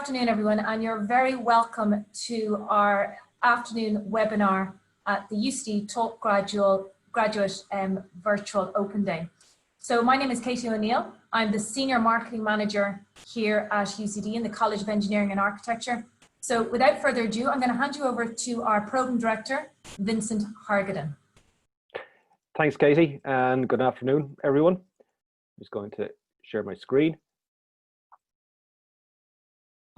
afternoon, everyone, and you're very welcome to our afternoon webinar at the UCD Talk Graduate Virtual Open Day. So my name is Katie O'Neill. I'm the Senior Marketing Manager here at UCD in the College of Engineering and Architecture. So without further ado, I'm going to hand you over to our Programme Director, Vincent Hargaden. Thanks, Katie, and good afternoon, everyone. I'm just going to share my screen.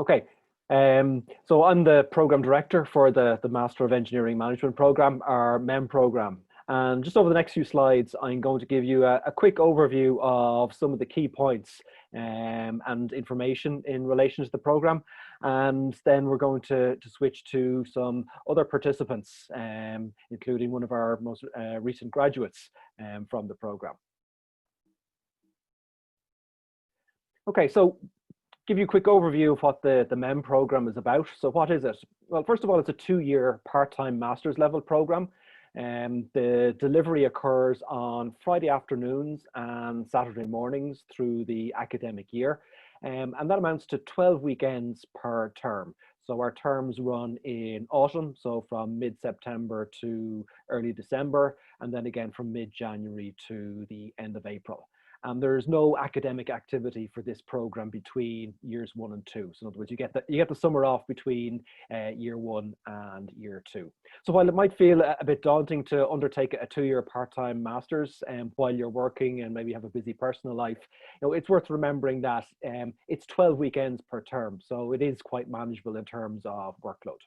Okay, so I'm the Programme Director for the Master of Engineering Management Programme, our MEM programme. And just over the next few slides, I'm going to give you a quick overview of some of the key points and information in relation to the programme. And then we're going to switch to some other participants, including one of our most recent graduates from the programme. Okay, so give you a quick overview of what the MEM programme is about. So what is it? Well, first of all, it's a 2-year part-time master's level programme. The delivery occurs on Friday afternoons and Saturday mornings through the academic year. And that amounts to 12 weekends per term. So our terms run in autumn, so from mid-September to early December, and then again from mid-January to the end of April. And there's no academic activity for this program between years 1 and 2. So in other words, you get the summer off between year 1 and year 2. So while it might feel a bit daunting to undertake a 2-year part-time master's while you're working and maybe have a busy personal life, it's worth remembering that it's 12 weekends per term. So it is quite manageable in terms of workload.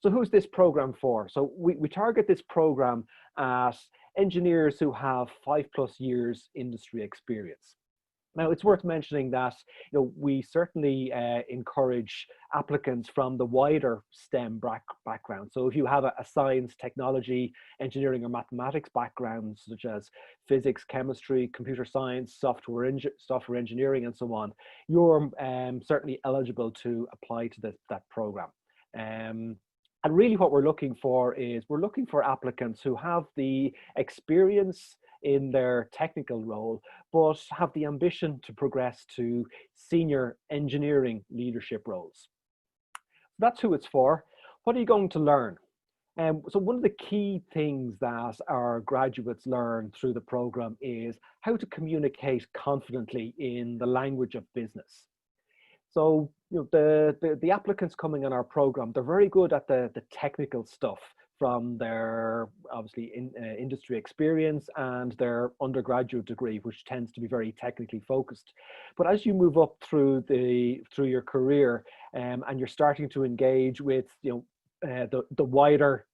So who's this program for? So we target this program at engineers who have 5+ years industry experience. Now, it's worth mentioning that we certainly encourage applicants from the wider STEM background. So if you have a science, technology, engineering or mathematics background, such as physics, chemistry, computer science, software engineering and so on, you're certainly eligible to apply to that program. And really what we're looking for is applicants who have the experience in their technical role, but have the ambition to progress to senior engineering leadership roles. That's who it's for. What are you going to learn? So one of the key things that our graduates learn through the program is how to communicate confidently in the language of business. So the applicants coming on our program, they're very good at the technical stuff from their obviously industry experience and their undergraduate degree, which tends to be very technically focused. But as you move up through your career and you're starting to engage with the wider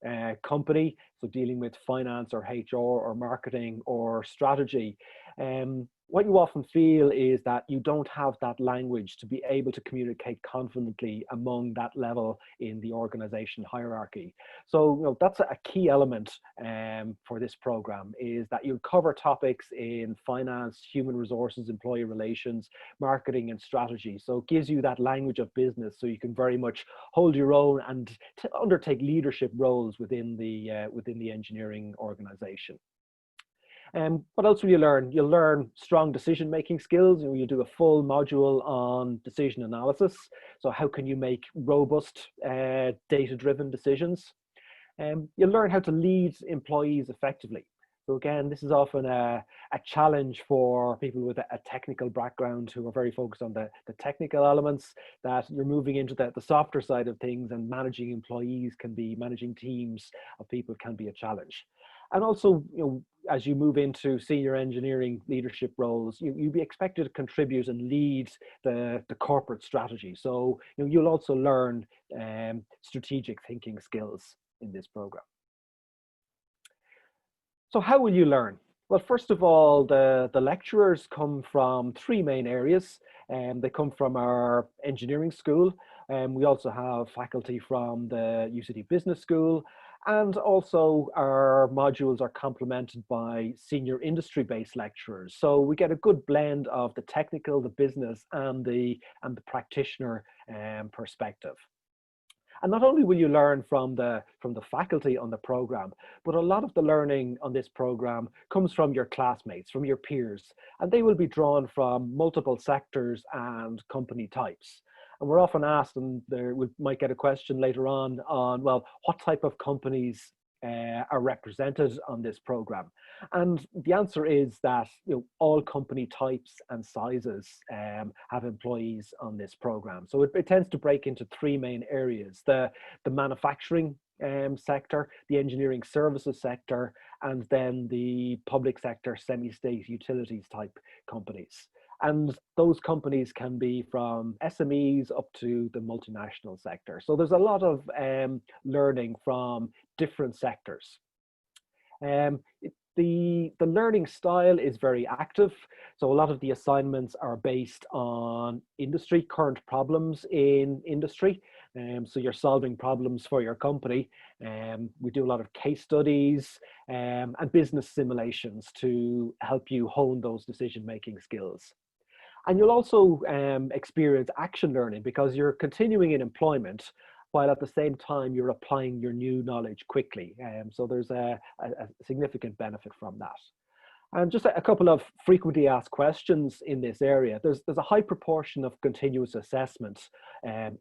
company, so dealing with finance or HR or marketing or strategy, what you often feel is that you don't have that language to be able to communicate confidently among that level in the organization hierarchy. So that's a key element for this program, is that you'll cover topics in finance, human resources, employee relations, marketing and strategy. So it gives you that language of business so you can very much hold your own and undertake leadership roles within the engineering organization. What else will you learn? You'll learn strong decision-making skills. You do a full module on decision analysis. So how can you make robust, data-driven decisions? You'll learn how to lead employees effectively. So again, this is often a challenge for people with a technical background who are very focused on the technical elements, that you're moving into the softer side of things, and managing employees managing teams of people can be a challenge. And also, as you move into senior engineering leadership roles, you'll be expected to contribute and lead the corporate strategy. So you'll also learn strategic thinking skills in this program. So how will you learn? Well, first of all, the lecturers come from 3 main areas. They come from our engineering school. We also have faculty from the UCD Business School. And also our modules are complemented by senior industry-based lecturers. So we get a good blend of the technical, the business, and the practitioner perspective. And not only will you learn from the faculty on the program, but a lot of the learning on this program comes from your classmates, from your peers, and they will be drawn from multiple sectors and company types. And we're often asked, and we might get a question later on, well, what type of companies are represented on this program? And the answer is that all company types and sizes have employees on this program. So it tends to break into three main areas: the manufacturing sector, the engineering services sector, and then the public sector, semi-state utilities type companies. And those companies can be from SMEs up to the multinational sector. So there's a lot of learning from different sectors. The learning style is very active. So a lot of the assignments are based on industry, current problems in industry. So you're solving problems for your company. We do a lot of case studies and business simulations to help you hone those decision-making skills. And you'll also experience action learning because you're continuing in employment while at the same time you're applying your new knowledge quickly. So there's a significant benefit from that. And just a couple of frequently asked questions in this area. There's a high proportion of continuous assessment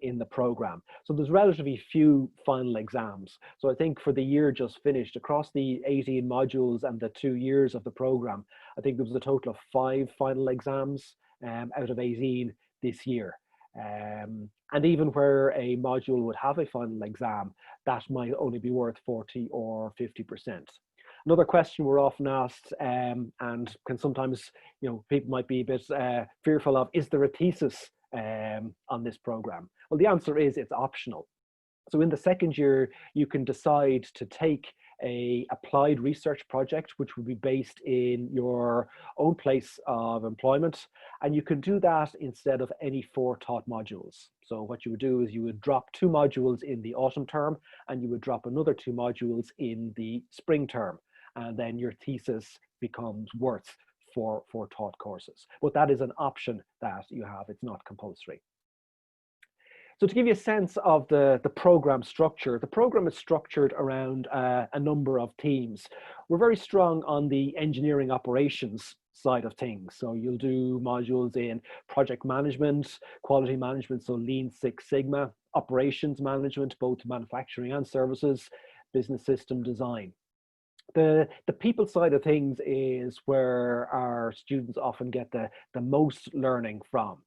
in the program. So there's relatively few final exams. So I think for the year just finished, across the 18 modules and the 2 years of the program, I think there was a total of 5 final exams out of 18 this year. And even where a module would have a final exam, that might only be worth 40 or 50%. Another question we're often asked, and can sometimes, people might be a bit fearful of, is there a thesis on this program? Well, the answer is it's optional. So in the second year, you can decide to take a applied research project, which will be based in your own place of employment. And you can do that instead of any 4 taught modules. So what you would do is you would drop 2 modules in the autumn term, and you would drop another 2 modules in the spring term. And then your thesis becomes worth for taught courses. But that is an option that you have. It's not compulsory. So to give you a sense of the program structure, the program is structured around a number of teams. We're very strong on the engineering operations side of things. So you'll do modules in project management, quality management, so Lean Six Sigma, operations management, both manufacturing and services, business system design. The people side of things is where our students often get the most learning from.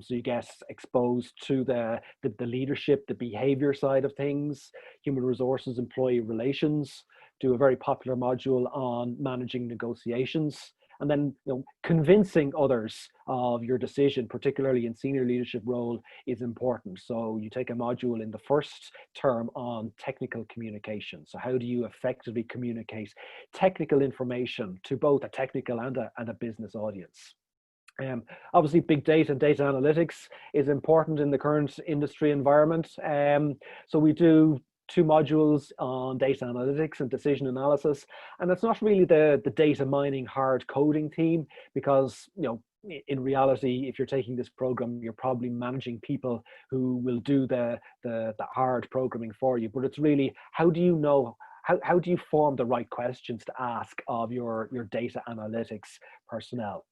So you get exposed to the leadership, the behavior side of things, human resources, employee relations, do a very popular module on managing negotiations, and then convincing others of your decision, particularly in senior leadership role, is important. So you take a module in the first term on technical communication. So how do you effectively communicate technical information to both a technical and a business audience? Obviously, big data and data analytics is important in the current industry environment. So we do 2 modules on data analytics and decision analysis. And it's not really the data mining hard coding team, because in reality, if you're taking this program, you're probably managing people who will do the hard programming for you. But it's really, how do you know, how do you form the right questions to ask of your data analytics personnel?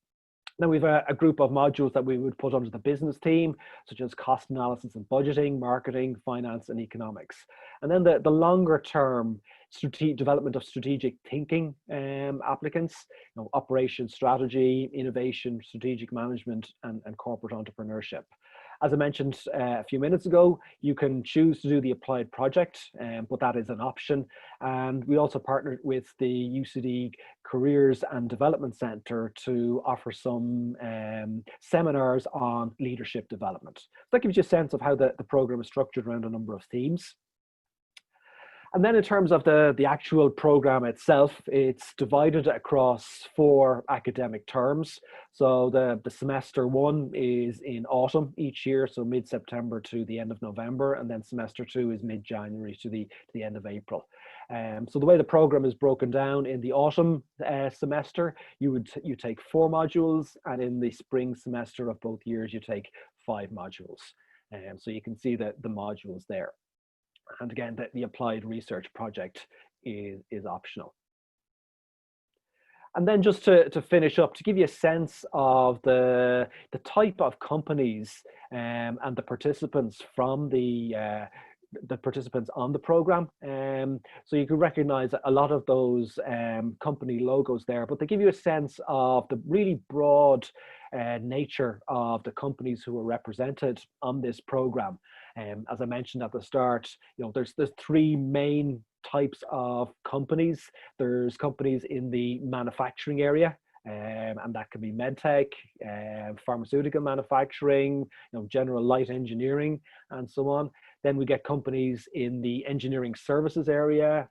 Then we have a group of modules that we would put under the business team, such as cost analysis and budgeting, marketing, finance, and economics. And then the longer term development of strategic thinking applicants, operations strategy, innovation, strategic management, and corporate entrepreneurship. As I mentioned a few minutes ago, you can choose to do the applied project, but that is an option. And we also partnered with the UCD Careers and Development Centre to offer some seminars on leadership development. So that gives you a sense of how the program is structured around a number of themes. And then in terms of the actual program itself, it's divided across 4 academic terms. So the semester 1 is in autumn each year, so mid-September to the end of November, and then semester 2 is mid-January to the end of April. So the way the program is broken down, in the autumn semester, you take 4 modules, and in the spring semester of both years, you take 5 modules. So you can see the modules there. And again, the applied research project is optional. And then just to finish up, to give you a sense of the type of companies and the participants from the participants on the program. So you can recognize a lot of those company logos there, but they give you a sense of the really broad nature of the companies who are represented on this program. As I mentioned at the start, there's three main types of companies. There's companies in the manufacturing area, and that can be medtech, pharmaceutical manufacturing, general light engineering, and so on. Then we get companies in the engineering services area,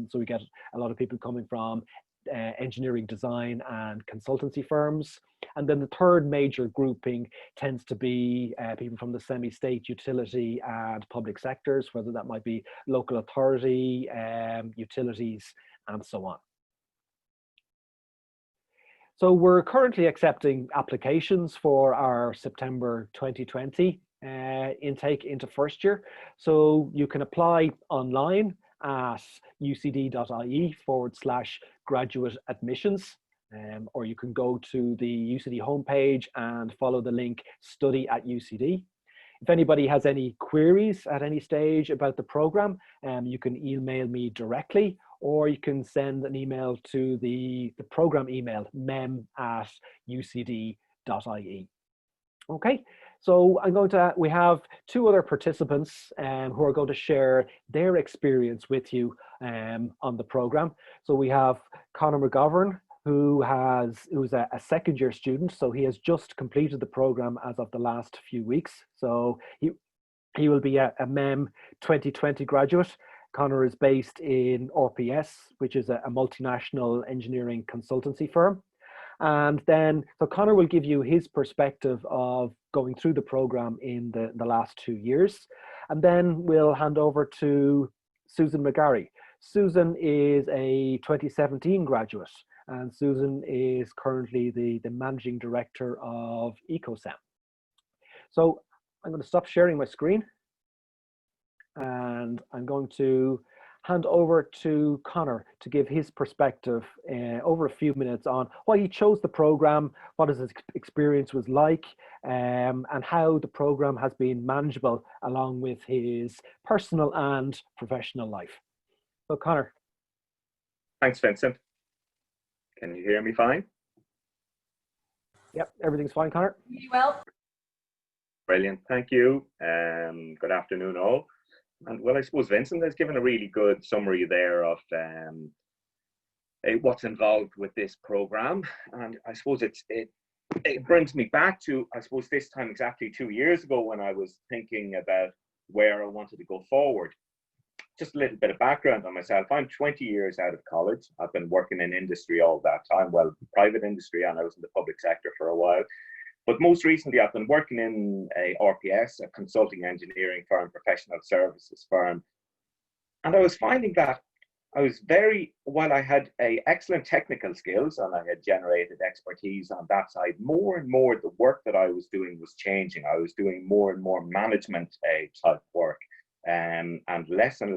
so we get a lot of people coming from engineering design and consultancy firms. And then the third major grouping tends to be people from the semi-state, utility and public sectors, whether that might be local authority, utilities, and so on. So we're currently accepting applications for our September 2020 intake into first year. So you can apply online at ucd.ie/graduate admissions, or you can go to the UCD homepage and follow the link study at UCD. If anybody has any queries at any stage about the program, you can email me directly, or you can send an email to the program email, mem@ucd.ie. Okay, so we have two other participants who are going to share their experience with you on the program. So we have Conor McGovern, who's a second year student. So he has just completed the program as of the last few weeks. So he will be a MEM 2020 graduate. Conor is based in RPS, which is a multinational engineering consultancy firm. And then, so Conor will give you his perspective of going through the program in the last 2 years. And then we'll hand over to Susan McGarry. Susan is a 2017 graduate, and Susan is currently the managing director of EcoSem. So I'm going to stop sharing my screen, and I'm going to hand over to Conor to give his perspective over a few minutes on why he chose the program, what his experience was like, and how the program has been manageable along with his personal and professional life. So Conor. Thanks, Vincent. Can you hear me fine? Yep, everything's fine, Conor. Really well. Brilliant, thank you. Good afternoon all. And well, I suppose Vincent has given a really good summary there of what's involved with this program. And I suppose it brings me back to, I suppose, this time exactly 2 years ago when I was thinking about where I wanted to go forward. Just a little bit of background on myself. I'm 20 years out of college. I've been working in industry all that time, well, private industry, and I was in the public sector for a while. But most recently, I've been working in a RPS, a consulting engineering firm, professional services firm. And I was finding that while I had excellent technical skills and I had generated expertise on that side, more and more the work that I was doing was changing. I was doing more and more management type work and less of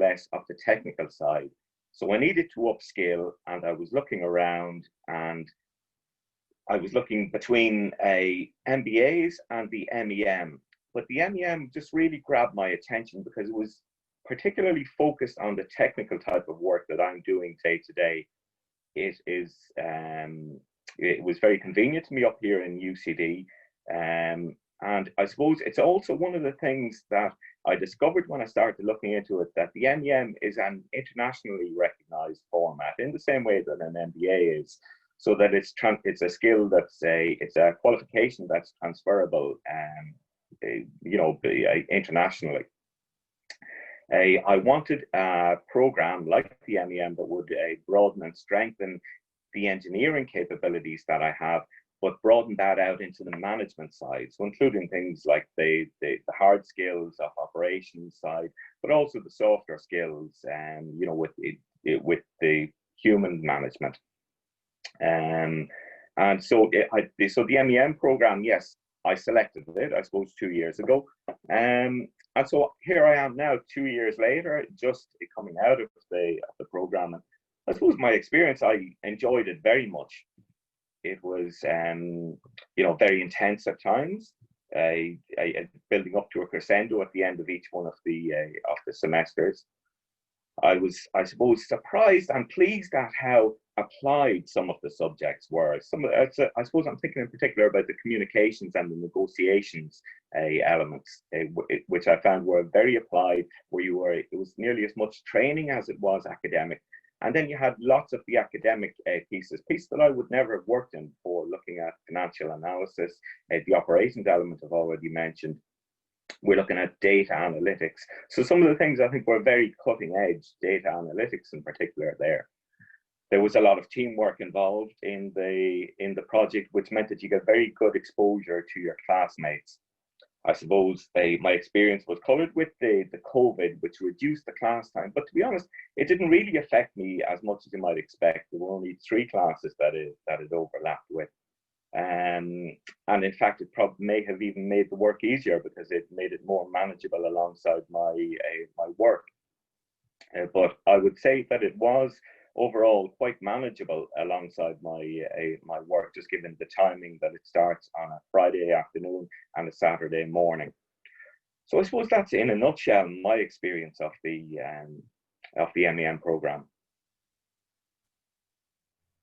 the technical side. So I needed to upskill, and I was looking around, and I was looking between MBAs and the MEM, but the MEM just really grabbed my attention because it was particularly focused on the technical type of work that I'm doing day to day. It was very convenient to me up here in UCD, and I suppose it's also one of the things that I discovered when I started looking into it, that the MEM is an internationally recognized format in the same way that an MBA is. So that it's a skill it's a qualification that's transferable, internationally. I wanted a program like the MEM that would broaden and strengthen the engineering capabilities that I have, but broaden that out into the management side. So including things like the hard skills of operations side, but also the softer skills, with the human management. And so the MEM program, yes, I selected it, I suppose, 2 years ago. And so here I am now, 2 years later, just coming out of the program. I suppose my experience, I enjoyed it very much. It was, you know, very intense at times. Building up to a crescendo at the end of each one of the semesters. I was, I suppose, surprised and pleased at how applied some of the subjects were. I suppose I'm thinking in particular about the communications and the negotiations elements, which I found were very applied, where it was nearly as much training as it was academic. And then you had lots of the academic pieces that I would never have worked in before, looking at financial analysis, the operations element I've already mentioned. We're looking at data analytics. So some of the things I think were very cutting edge, data analytics in particular there. There was a lot of teamwork involved in the project, which meant that you get very good exposure to your classmates. I suppose my experience was coloured with the COVID, which reduced the class time. But to be honest, it didn't really affect me as much as you might expect. There were only 3 classes that it overlapped with. And in fact, it probably may have even made the work easier because it made it more manageable alongside my work. But I would say that it was overall quite manageable alongside my work, just given the timing that it starts on a Friday afternoon and a Saturday morning. So I suppose that's in a nutshell my experience of the MEM program.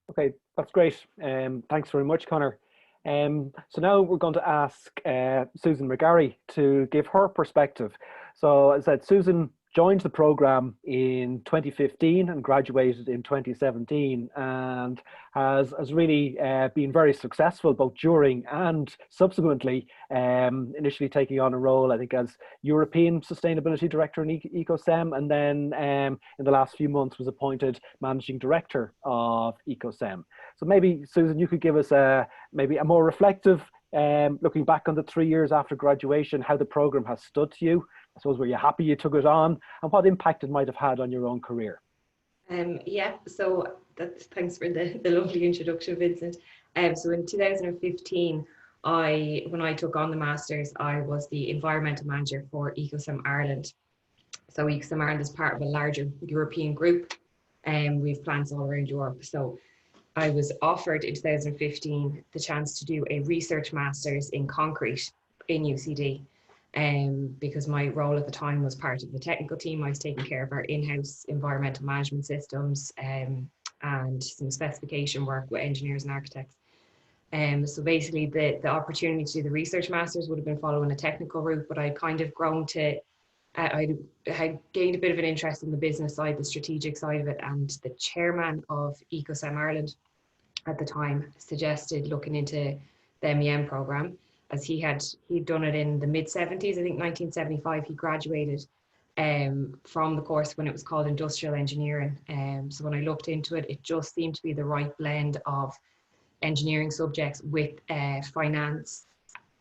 Okay, that's great. Thanks very much, Conor. So now we're going to ask Susan McGarry to give her perspective. So as I said, Susan joined the program in 2015 and graduated in 2017, and has really been very successful both during and subsequently, initially taking on a role, I think, as European Sustainability Director in EcoSem, and then in the last few months was appointed Managing Director of EcoSem. So maybe, Susan, you could give us maybe a more reflective, looking back on the 3 years after graduation, how the program has stood to you. I suppose, were you happy you took it on, and what impact it might have had on your own career? Yeah, so thanks for the lovely introduction, Vincent. So in 2015, when I took on the Masters, I was the environmental manager for EcoSem Ireland. So EcoSem Ireland is part of a larger European group, and we have plants all around Europe. So I was offered in 2015 the chance to do a research Masters in concrete in UCD. Because my role at the time was part of the technical team. I was taking care of our in-house environmental management systems and some specification work with engineers and architects. So basically the opportunity to do the research Masters would have been following a technical route, but I'd kind of grown to, I had gained a bit of an interest in the business side, the strategic side of it, and the chairman of EcoSem Ireland at the time suggested looking into the MEM programme, as he'd done it in the mid-70s. I think 1975 he graduated from the course when it was called industrial engineering. So when I looked into it, it just seemed to be the right blend of engineering subjects with finance,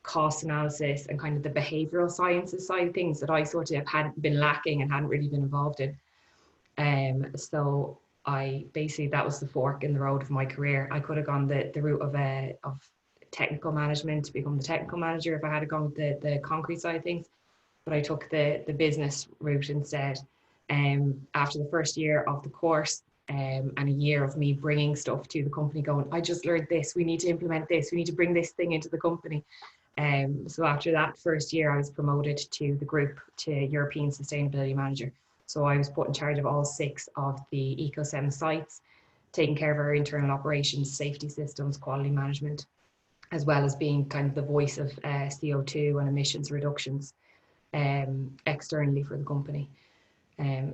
cost analysis, and kind of the behavioural sciences side of things that I sort of hadn't been lacking and hadn't really been involved in. So that was the fork in the road of my career. I could have gone the route of technical management to become the technical manager if I had gone with the concrete side of things, but I took the business route instead. After the first year of the course and a year of me bringing stuff to the company, going, I just learned this, we need to implement this, we need to bring this thing into the company. So after that first year, I was promoted to the group to European Sustainability Manager. So I was put in charge of all 6 of the EcoSem sites, taking care of our internal operations, safety systems, quality management, as well as being kind of the voice of CO2 and emissions reductions externally for the company.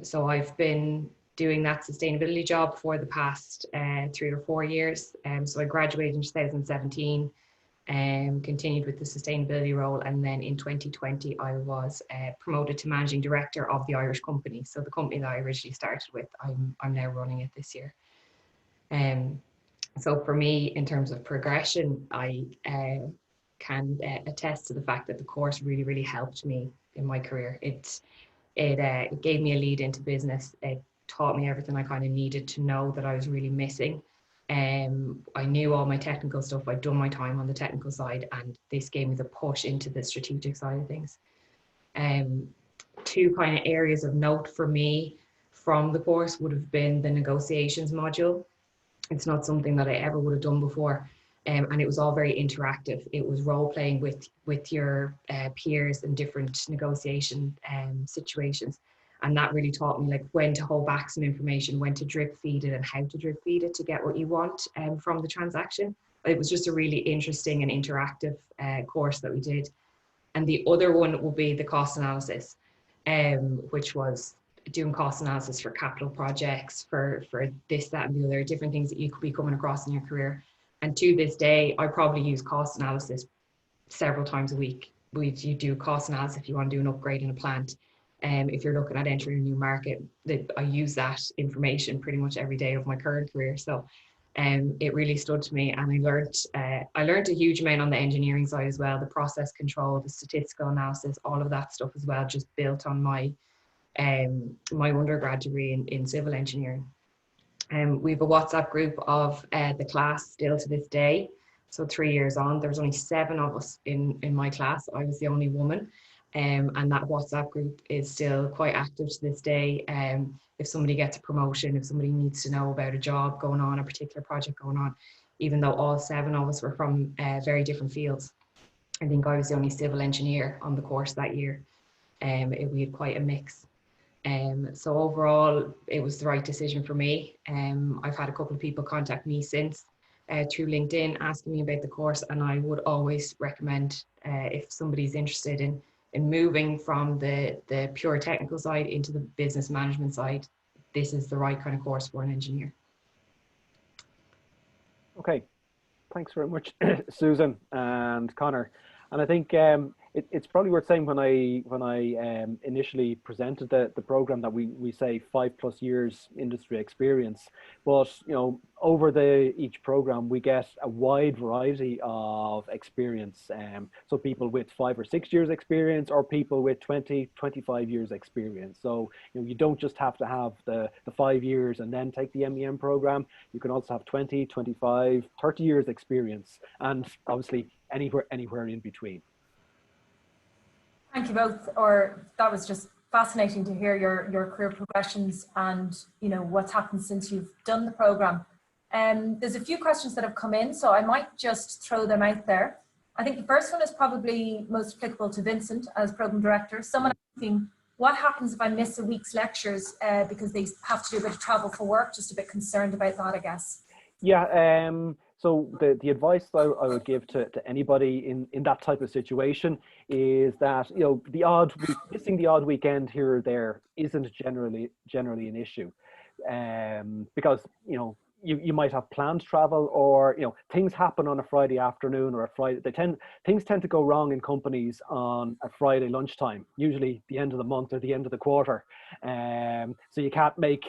So I've been doing that sustainability job for the past 3 or 4 years. So I graduated in 2017, continued with the sustainability role, and then in 2020 I was promoted to Managing Director of the Irish company. So the company that I originally started with, I'm now running it this year. So for me, in terms of progression, I can attest to the fact that the course really, really helped me in my career. It gave me a lead into business. It taught me everything I kind of needed to know that I was really missing. I knew all my technical stuff. I'd done my time on the technical side, and this gave me the push into the strategic side of things. 2 kind of areas of note for me from the course would have been the negotiations module. It's not something that I ever would have done before. And it was all very interactive. It was role playing with your peers in different negotiation situations. And that really taught me like when to hold back some information, when to drip feed it and how to drip feed it to get what you want from the transaction. It was just a really interesting and interactive course that we did. And the other one will be the cost analysis, which was doing cost analysis for capital projects, for this, that, and the other, different things that you could be coming across in your career. And to this day, I probably use cost analysis several times a week. You do cost analysis if you want to do an upgrade in a plant. If you're looking at entering a new market, I use that information pretty much every day of my current career. So it really stood to me, and I learned a huge amount on the engineering side as well, the process control, the statistical analysis, all of that stuff as well, just built on my undergrad degree in civil engineering. We have a WhatsApp group of the class still to this day. So 3 years on, there was only 7 of us in my class. I was the only woman. And that WhatsApp group is still quite active to this day. If somebody gets a promotion, if somebody needs to know about a job going on, a particular project going on, even though all 7 of us were from very different fields. I think I was the only civil engineer on the course that year. We had quite a mix. So overall, it was the right decision for me. I've had a couple of people contact me since through LinkedIn asking me about the course, and I would always recommend if somebody's interested in moving from the pure technical side into the business management side, this is the right kind of course for an engineer. Okay, thanks very much, Susan and Connor. And I think it's probably worth saying when I initially presented the program that we say 5+ years industry experience, but over each program we get a wide variety of experience. So people with 5 or 6 years experience, or people with 20-25 years experience. So you don't just have to have the 5 years and then take the MEM program. You can also have 20, 25, 30 years experience, and obviously anywhere in between. Thank you both. That was just fascinating to hear your career progressions and what's happened since you've done the program. There's a few questions that have come in, so I might just throw them out there. I think the first one is probably most applicable to Vincent as program director. Someone asking, what happens if I miss a week's lectures because they have to do a bit of travel for work? Just a bit concerned about that, I guess. Yeah. So the advice I would give to anybody in that type of situation is that missing the odd weekend here or there isn't generally an issue, because you might have planned travel, or things happen on a Friday afternoon or a Friday. Things tend to go wrong in companies on a Friday lunchtime, usually the end of the month or the end of the quarter. So you can't make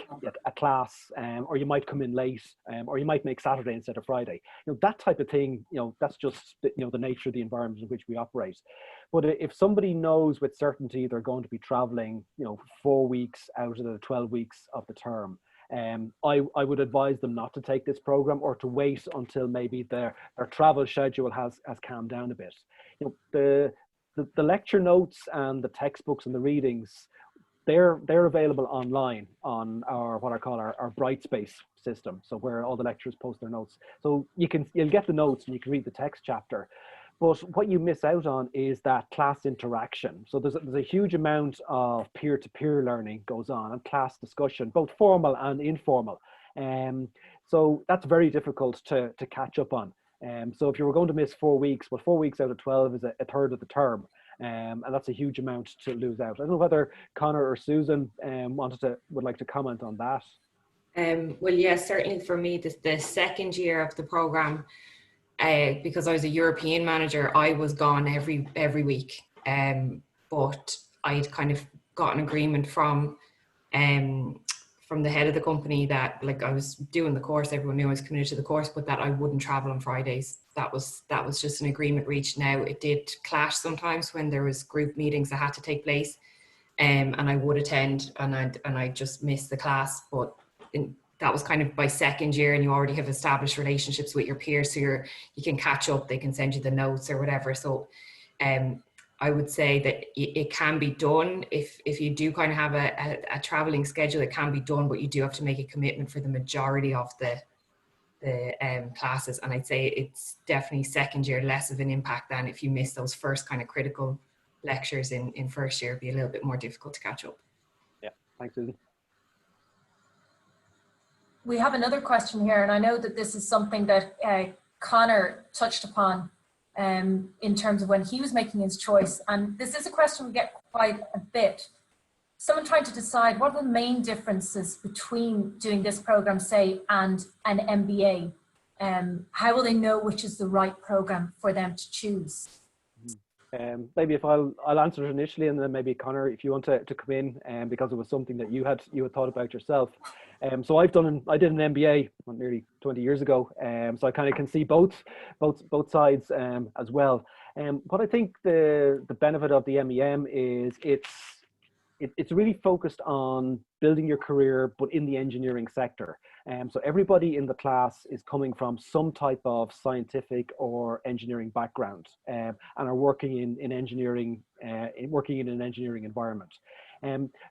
a class, or you might come in late, or you might make Saturday instead of Friday. That type of thing. That's just the nature of the environment in which we operate. But if somebody knows with certainty they're going to be traveling, 4 weeks out of the 12 weeks of the term, I would advise them not to take this program, or to wait until maybe their travel schedule has calmed down a bit. The lecture notes and the textbooks and the readings, they're available online on what I call our Brightspace system. So where all the lecturers post their notes. So you'll get the notes and you can read the text chapter. But what you miss out on is that class interaction. So there's a huge amount of peer-to-peer learning goes on, and class discussion, both formal and informal. So that's very difficult to catch up on. So if you were going to miss 4 weeks, well, 4 weeks out of 12 is a third of the term. And that's a huge amount to lose out. I don't know whether Connor or Susan would like to comment on that. Well, yes, certainly for me, the second year of the program, because I was a European manager, I was gone every week. But I'd kind of got an agreement from the head of the company that, like, I was doing the course, everyone knew I was committed to the course, but that I wouldn't travel on Fridays. That was just an agreement reached. Now, it did clash sometimes when there was group meetings that had to take place, and I would attend, and I just missed the class. But that was kind of by second year, and you already have established relationships with your peers, so you can catch up. They can send you the notes or whatever. So I would say that it can be done if you do kind of have a traveling schedule. It can be done, but you do have to make a commitment for the majority of the classes. And I'd say it's definitely second year less of an impact than if you miss those first kind of critical lectures in first year. It'd be a little bit more difficult to catch up. Yeah, thanks, Susan. We have another question here, and I know that this is something that Connor touched upon in terms of when he was making his choice. And this is a question we get quite a bit. Someone trying to decide what are the main differences between doing this program, say, and an MBA. How will they know which is the right program for them to choose? Maybe if I'll answer it initially, and then maybe Connor, if you want to come in, because it was something that you had thought about yourself. So I did an MBA nearly 20 years ago, so I kind of can see both sides as well. What I think the benefit of the MEM is it's really focused on building your career, but in the engineering sector. So everybody in the class is coming from some type of scientific or engineering background, and are working in engineering, working in an engineering environment.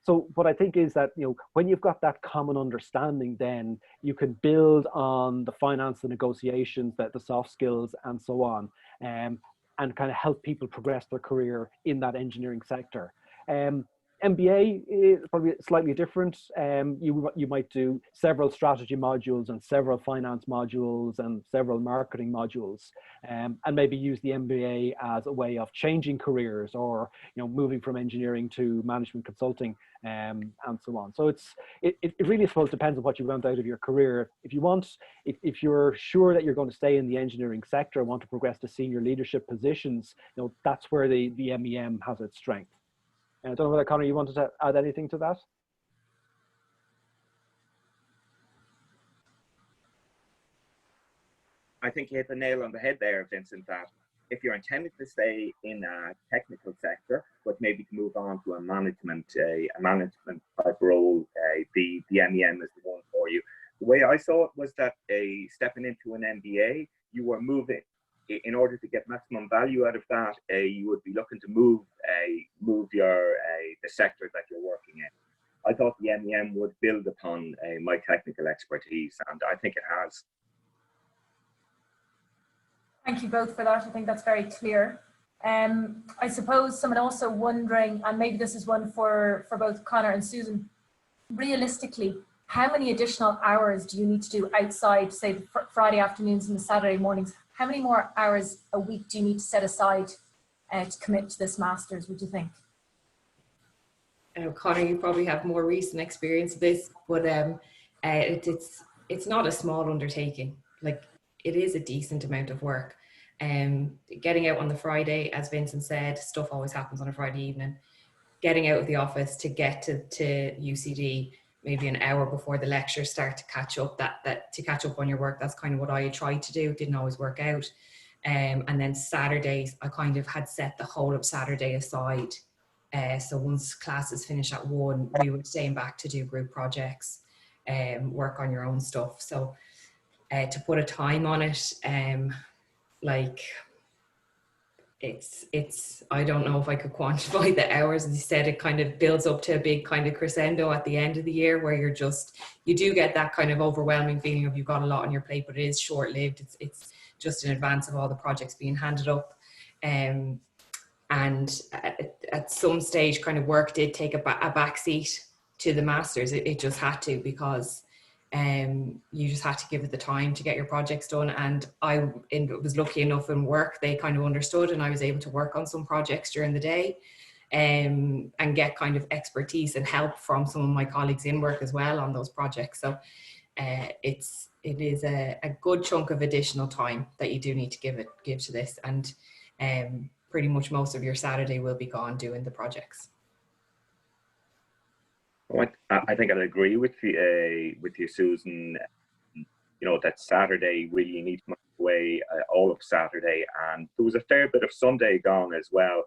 So what I think is that, you know, when you've got that common understanding, then you can build on the finance, the negotiations, the soft skills, and so on, and kind of help people progress their career in that engineering sector. MBA is probably slightly different. You might do several strategy modules and several finance modules and several marketing modules, and maybe use the MBA as a way of changing careers, or, you know, moving from engineering to management consulting, and so on. So it really, I suppose, depends on what you want out of your career. If you're sure that you're going to stay in the engineering sector and want to progress to senior leadership positions, you know, that's where the MEM has its strength. I don't know whether, Connor, you wanted to add anything to that? I think you hit the nail on the head there, Vincent, that if you're intending to stay in a technical sector, but maybe to move on to a management type role, the MEM is the one for you. The way I saw it was that stepping into an MBA, you were moving. In order to get maximum value out of that, you would be looking to move the sector that you're working in. I thought the MEM would build upon my technical expertise, and I think it has. Thank you both for that. I think that's very clear. I suppose someone also wondering, and maybe this is one for both Connor and Susan, realistically, how many additional hours do you need to do outside, say, the Friday afternoons and the Saturday mornings? How many more hours a week do you need to set aside to commit to this master's, would you think? Connor, you probably have more recent experience of this, but it's not a small undertaking. Like, it is a decent amount of work. Getting out on the Friday, as Vincent said, stuff always happens on a Friday evening. Getting out of the office to get to UCD maybe an hour before the lectures start to catch up to catch up on your work. That's kind of what I tried to do. It didn't always work out. And then Saturdays, I kind of had set the whole of Saturday aside. So once classes finish at 1, we were staying back to do group projects, work on your own stuff. So to put a time on it, like, it's I don't know if I could quantify the hours. As you said, it kind of builds up to a big kind of crescendo at the end of the year, where you do get that kind of overwhelming feeling of you've got a lot on your plate, but it is short-lived. It's just in advance of all the projects being handed up. And at some stage, kind of work did take a back seat to the masters. It just had to, because you just had to give it the time to get your projects done. And I was lucky enough in work, they kind of understood, and I was able to work on some projects during the day, and get kind of expertise and help from some of my colleagues in work as well on those projects. So it is a good chunk of additional time that you do need to give to this, and pretty much most of your Saturday will be gone doing the projects. I think I'd agree with you, Susan. You know, that Saturday really, you need to make away all of Saturday, and there was a fair bit of Sunday gone as well.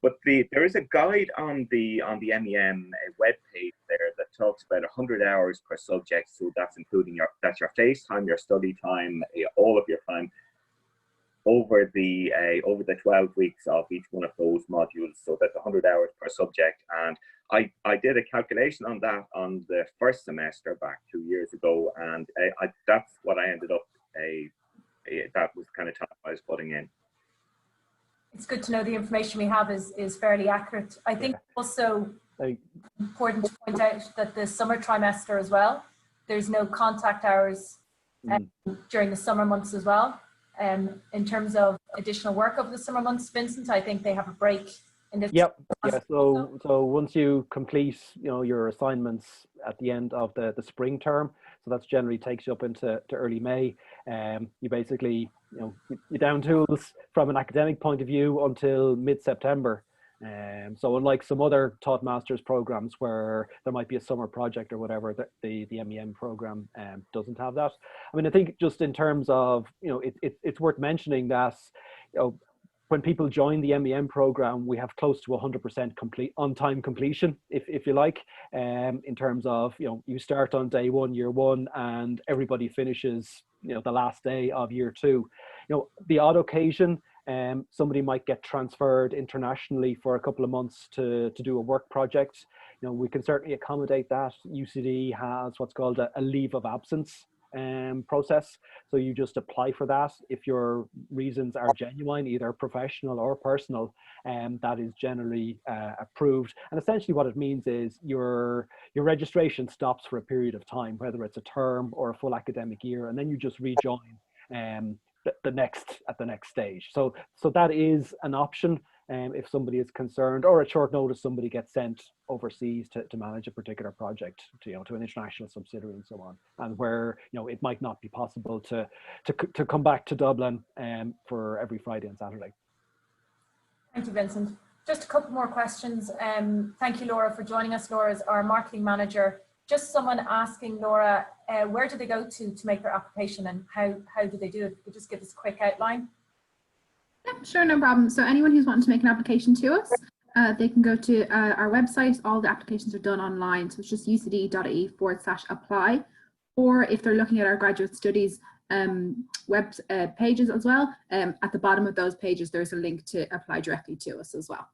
But there is a guide on the MEM webpage there that talks about 100 hours per subject. So that's including your face time, your study time, all of your time. over the 12 weeks of each one of those modules. So that's 100 hours per subject. And I did a calculation on that on the first semester back 2 years ago, and that's what I ended up. That was kind of time I was putting in. It's good to know the information we have is fairly accurate. I think also important to point out that the summer trimester as well, there's no contact hours during the summer months as well. In terms of additional work over the summer months, Vincent, I think they have a break in this. Yep. Yeah. So once you complete, your assignments at the end of the spring term, so that's generally takes you up into early May. You basically, you're down tools from an academic point of view until mid-September. So unlike some other taught masters programs where there might be a summer project or whatever, the MEM program doesn't have that. I mean, I think just in terms of, it's worth mentioning that, when people join the MEM program, we have close to 100% complete on-time completion, if you like, in terms of, you start on day one, year one, and everybody finishes, the last day of year two. The odd occasion, somebody might get transferred internationally for a couple of months to do a work project. We can certainly accommodate that. UCD has what's called a leave of absence process. So you just apply for that. If your reasons are genuine, either professional or personal, that is generally approved. And essentially what it means is your registration stops for a period of time, whether it's a term or a full academic year, and then you just rejoin at the next stage. So that is an option if somebody is concerned, or at short notice somebody gets sent overseas to manage a particular project to an international subsidiary and so on, and where it might not be possible to come back to Dublin for every Friday and Saturday. Thank you, Vincent. Just a couple more questions. Thank you, Laura, for joining us. Laura is our marketing manager. Just someone asking Laura, where do they go to make their application, and how do they do it? Could you just give us a quick outline? Yeah, sure, no problem. So anyone who's wanting to make an application to us, they can go to our website. All the applications are done online, so it's just ucd.ie/apply. Or if they're looking at our graduate studies web pages as well, at the bottom of those pages, there's a link to apply directly to us as well.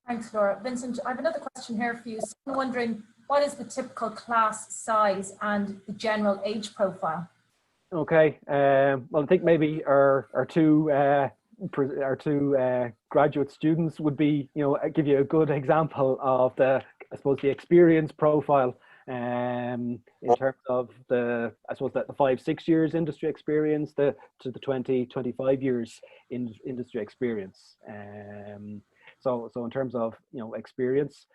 Thanks, Laura. Vincent, I have another question here for you. Someone wondering, what is the typical class size and the general age profile? Okay, well, I think maybe our two graduate students would be, give you a good example of the experience profile in terms of the 5-6 years industry experience to the 20-25 years in industry experience. So in terms of experience,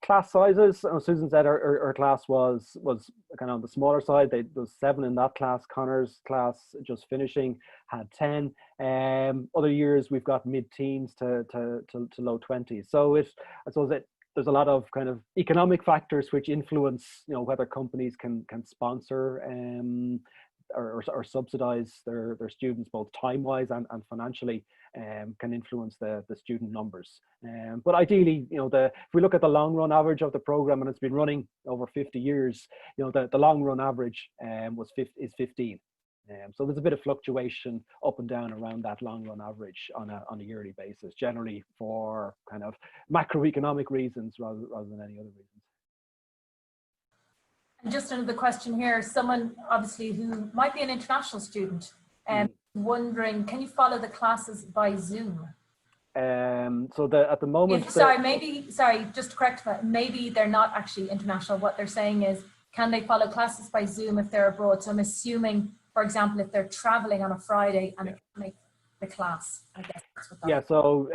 class sizes, Susan said our class was kind of on the smaller side. There was 7 in that class. Connor's class just finishing had 10. Other years we've got mid-teens to low 20s. So there's a lot of kind of economic factors which influence whether companies can sponsor or subsidize their students, both time-wise and financially, can influence the student numbers. But ideally, if we look at the long-run average of the program, and it's been running over 50 years, the long-run average is 15. So there's a bit of fluctuation up and down around that long-run average on a yearly basis, generally for kind of macroeconomic reasons rather than any other reasons. And just another question here, someone obviously who might be an international student wondering, can you follow the classes by Zoom? So at the moment, just to correct that, maybe they're not actually international. What they're saying is, can they follow classes by Zoom if they're abroad? So I'm assuming, for example, if they're traveling on a Friday and they can make the class, I guess that's what that is. So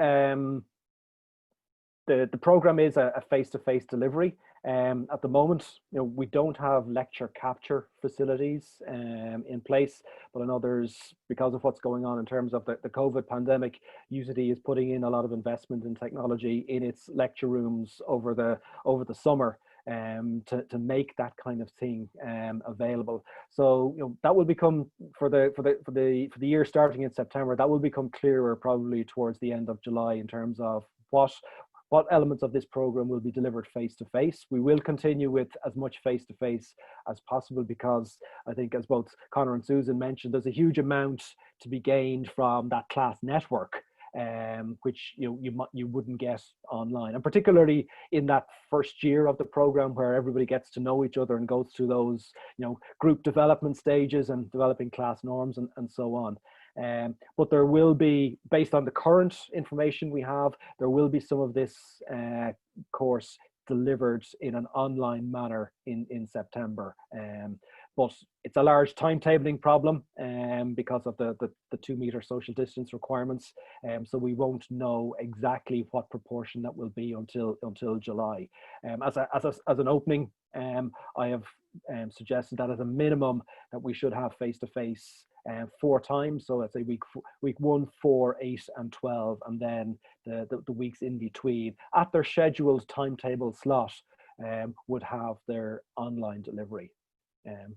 the program is a face-to-face delivery. At the moment, we don't have lecture capture facilities in place, but I know because of what's going on in terms of the COVID pandemic, UCD is putting in a lot of investment in technology in its lecture rooms over the summer to make that kind of thing available. So that will become for the year starting in September. That will become clearer probably towards the end of July in terms of what elements of this program will be delivered face-to-face. We will continue with as much face-to-face as possible, because I think, as both Conor and Susan mentioned, there's a huge amount to be gained from that class network, which you wouldn't get online, and particularly in that first year of the program, where everybody gets to know each other and goes through those group development stages and developing class norms and so on. But there will be, based on the current information we have, there will be some of this course delivered in an online manner in September. But it's a large timetabling problem because of the 2 meter social distance requirements. So we won't know exactly what proportion that will be until July. As an opening, I have suggested that as a minimum that we should have face-to-face 4 times. So let's say week 1, 4, 8, and 12, and then the weeks in between at their scheduled timetable slot would have their online delivery.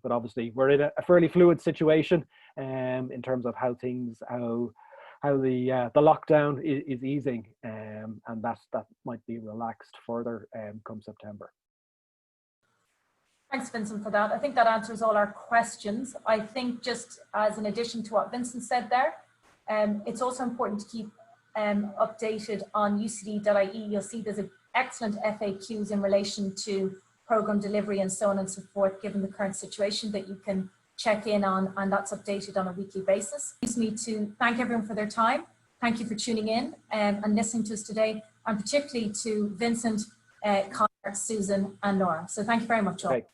But obviously we're in a fairly fluid situation in terms of how the lockdown is easing, and that might be relaxed further come September. Thanks, Vincent, for that. I think that answers all our questions. I think, just as an addition to what Vincent said there, it's also important to keep updated on ucd.ie. You'll see there's excellent FAQs in relation to program delivery and so on and so forth, given the current situation, that you can check in on, and that's updated on a weekly basis. It leaves me to thank everyone for their time. Thank you for tuning in and listening to us today, and particularly to Vincent, Conor, Susan, and Nora. So thank you very much all. Okay.